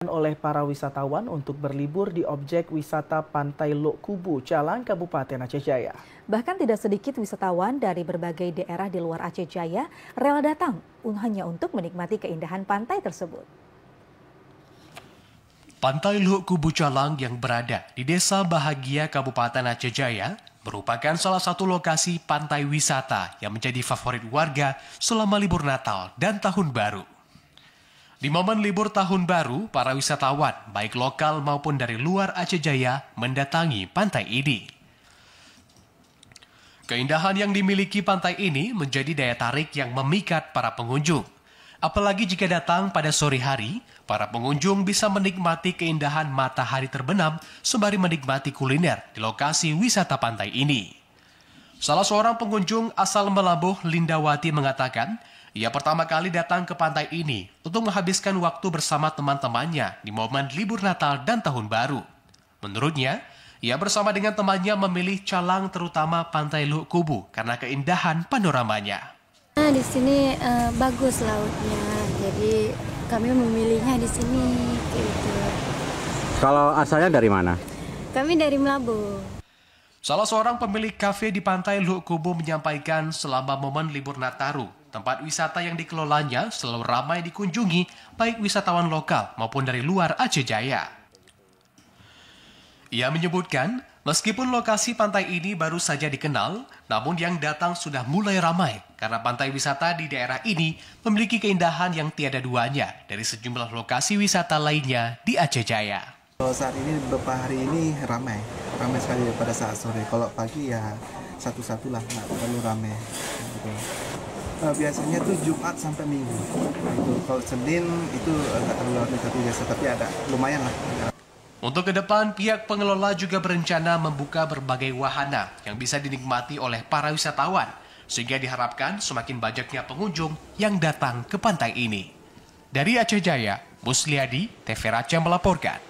oleh para wisatawan untuk berlibur di objek wisata Pantai Lok Kubu, Calang, Kabupaten Aceh Jaya. Bahkan tidak sedikit wisatawan dari berbagai daerah di luar Aceh Jaya rela datang hanya untuk menikmati keindahan pantai tersebut. Pantai Lok Kubu Calang yang berada di Desa Bahagia, Kabupaten Aceh Jaya merupakan salah satu lokasi pantai wisata yang menjadi favorit warga selama libur Natal dan Tahun Baru. Di momen libur Tahun Baru, para wisatawan, baik lokal maupun dari luar Aceh Jaya, mendatangi pantai ini. Keindahan yang dimiliki pantai ini menjadi daya tarik yang memikat para pengunjung. Apalagi jika datang pada sore hari, para pengunjung bisa menikmati keindahan matahari terbenam sembari menikmati kuliner di lokasi wisata pantai ini. Salah seorang pengunjung asal Melabuh, Lindawati, mengatakan, ia pertama kali datang ke pantai ini untuk menghabiskan waktu bersama teman-temannya di momen libur Natal dan Tahun Baru. Menurutnya, ia bersama dengan temannya memilih Calang terutama Pantai Lok Kubu karena keindahan panoramanya. Di sini bagus lautnya, jadi kami memilihnya di sini. Gitu. Kalau asalnya dari mana? Kami dari Melabuh. Salah seorang pemilik kafe di Pantai Lok Kubu menyampaikan selama momen libur Nataru, tempat wisata yang dikelolanya selalu ramai dikunjungi baik wisatawan lokal maupun dari luar Aceh Jaya. Ia menyebutkan, meskipun lokasi pantai ini baru saja dikenal, namun yang datang sudah mulai ramai karena pantai wisata di daerah ini memiliki keindahan yang tiada duanya dari sejumlah lokasi wisata lainnya di Aceh Jaya. Kalau saat ini beberapa hari ini ramai sekali pada saat sore. Kalau pagi ya satu-satu lah, nggak terlalu ramai. Gitu. Biasanya tuh Jumat sampai Minggu. Itu kalau Senin itu nggak terlalu ramai tapi biasa, tapi ada lumayan lah. Untuk ke depan, pihak pengelola juga berencana membuka berbagai wahana yang bisa dinikmati oleh para wisatawan, sehingga diharapkan semakin banyaknya pengunjung yang datang ke pantai ini. Dari Aceh Jaya, Musliadi, TV Raca melaporkan.